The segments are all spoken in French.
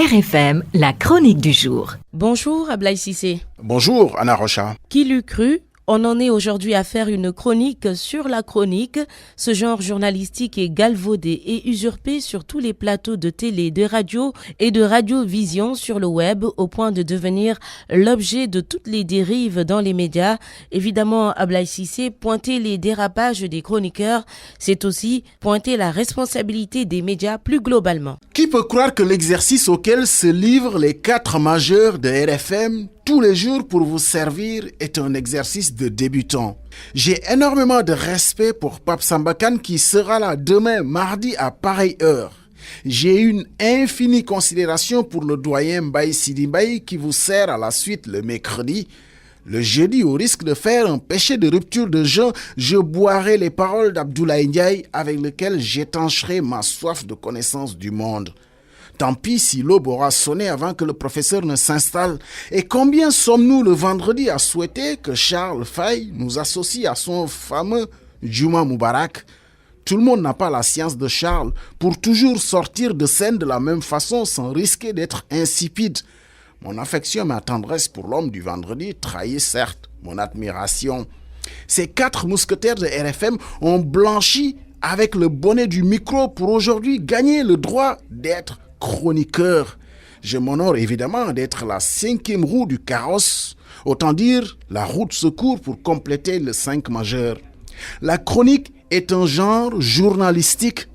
RFM, la chronique du jour. Bonjour Ablaye Cissé. Bonjour Anna Rocha. Qui l'eût cru ? On en est aujourd'hui à faire une chronique sur la chronique. Ce genre journalistique est galvaudé et usurpé sur tous les plateaux de télé, de radio et de radiovision sur le web au point de devenir l'objet de toutes les dérives dans les médias. Évidemment, Ablaye Cissé, pointer les dérapages des chroniqueurs, c'est aussi pointer la responsabilité des médias plus globalement. Qui peut croire que l'exercice auquel se livrent les 4 majeurs de RFM tous les jours pour vous servir est un exercice de débutant. J'ai énormément de respect pour Pape Samba Kane qui sera là demain mardi à pareille heure. J'ai une infinie considération pour le doyen Mbaye Sidi Mbaye qui vous sert à la suite le mercredi. Le jeudi, au risque de faire un péché de rupture de jeûne, je boirai les paroles d'Abdoulaye Ndiaye avec lesquelles j'étancherai ma soif de connaissance du monde. Tant pis si l'aube aura sonné avant que le professeur ne s'installe. Et combien sommes-nous le vendredi à souhaiter que Charles Faye nous associe à son fameux Juma Moubarak? Tout le monde n'a pas la science de Charles pour toujours sortir de scène de la même façon sans risquer d'être insipide. Mon affection et ma tendresse pour l'homme du vendredi trahit certes mon admiration. Ces 4 mousquetaires de RFM ont blanchi avec le bonnet du micro pour aujourd'hui gagner le droit d'être chroniqueur. Je m'honore évidemment d'être la 5e roue du carrosse, autant dire la roue de secours pour compléter le 5 majeur. La chronique est un genre journalistique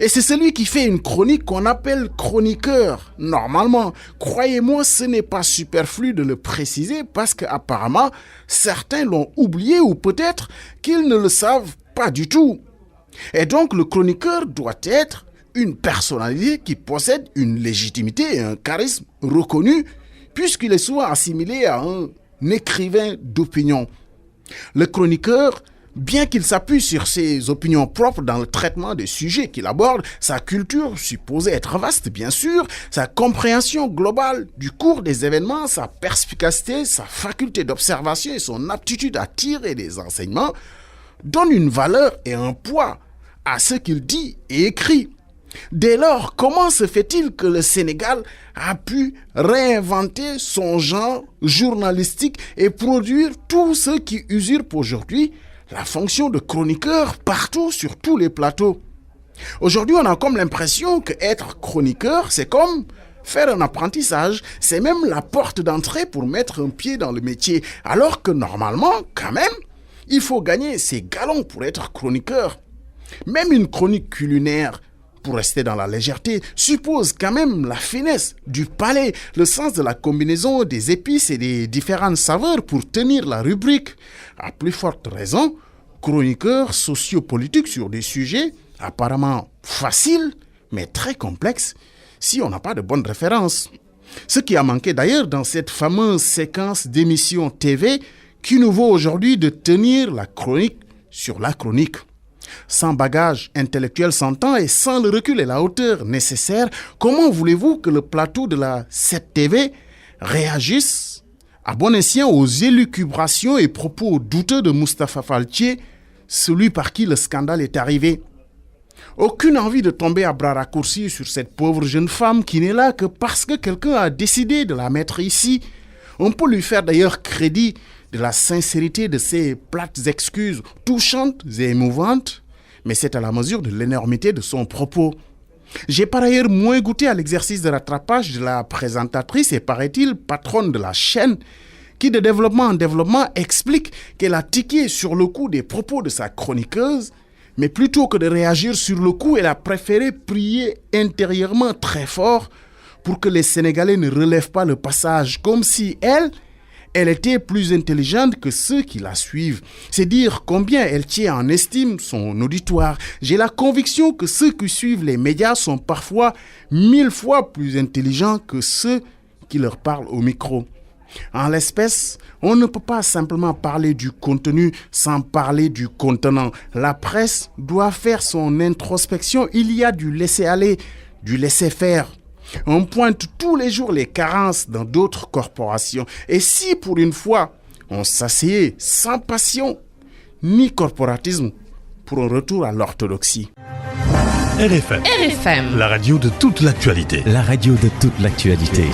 et c'est celui qui fait une chronique qu'on appelle chroniqueur. Normalement, croyez-moi, ce n'est pas superflu de le préciser parce qu'apparemment, certains l'ont oublié ou peut-être qu'ils ne le savent pas du tout. Et donc, le chroniqueur doit être une personnalité qui possède une légitimité et un charisme reconnu puisqu'il est souvent assimilé à un écrivain d'opinion. Le chroniqueur, bien qu'il s'appuie sur ses opinions propres dans le traitement des sujets qu'il aborde, sa culture supposée être vaste bien sûr, sa compréhension globale du cours des événements, sa perspicacité, sa faculté d'observation et son aptitude à tirer des enseignements donnent une valeur et un poids à ce qu'il dit et écrit. Dès lors, comment se fait-il que le Sénégal a pu réinventer son genre journalistique et produire tous ceux qui usurpent aujourd'hui la fonction de chroniqueur partout sur tous les plateaux? Aujourd'hui, on a comme l'impression qu'être chroniqueur, c'est comme faire un apprentissage. C'est même la porte d'entrée pour mettre un pied dans le métier. Alors que normalement, quand même, il faut gagner ses galons pour être chroniqueur. Même une chronique culinaire, pour rester dans la légèreté, suppose quand même la finesse du palais, le sens de la combinaison des épices et des différentes saveurs pour tenir la rubrique. À plus forte raison, chroniqueur sociopolitique sur des sujets apparemment faciles, mais très complexes, si on n'a pas de bonnes références. Ce qui a manqué d'ailleurs dans cette fameuse séquence d'émissions TV qui nous vaut aujourd'hui de tenir la chronique sur la chronique. Sans bagage intellectuel s'entend et sans le recul et la hauteur nécessaires, comment voulez-vous que le plateau de la 7TV réagisse à bon escient aux élucubrations et propos douteux de Moustapha Faltier, celui par qui le scandale est arrivé? Aucune envie de tomber à bras raccourcis sur cette pauvre jeune femme qui n'est là que parce que quelqu'un a décidé de la mettre ici. On peut lui faire d'ailleurs crédit de la sincérité de ses plates excuses touchantes et émouvantes, mais c'est à la mesure de l'énormité de son propos. J'ai par ailleurs moins goûté à l'exercice de rattrapage de la présentatrice et paraît-il patronne de la chaîne qui de développement en développement explique qu'elle a tiqué sur le coup des propos de sa chroniqueuse, mais plutôt que de réagir sur le coup, elle a préféré prier intérieurement très fort pour que les Sénégalais ne relèvent pas le passage, comme si elle était plus intelligente que ceux qui la suivent. C'est dire combien elle tient en estime son auditoire. J'ai la conviction que ceux qui suivent les médias sont parfois 1000 fois plus intelligents que ceux qui leur parlent au micro. En l'espèce, on ne peut pas simplement parler du contenu sans parler du contenant. La presse doit faire son introspection. Il y a du laisser-aller, du laisser-faire. On pointe tous les jours les carences dans d'autres corporations. Et si pour une fois, on s'asseyait sans passion ni corporatisme pour un retour à l'orthodoxie? RFM, RFM. la radio de toute l'actualité. La radio de toute l'actualité.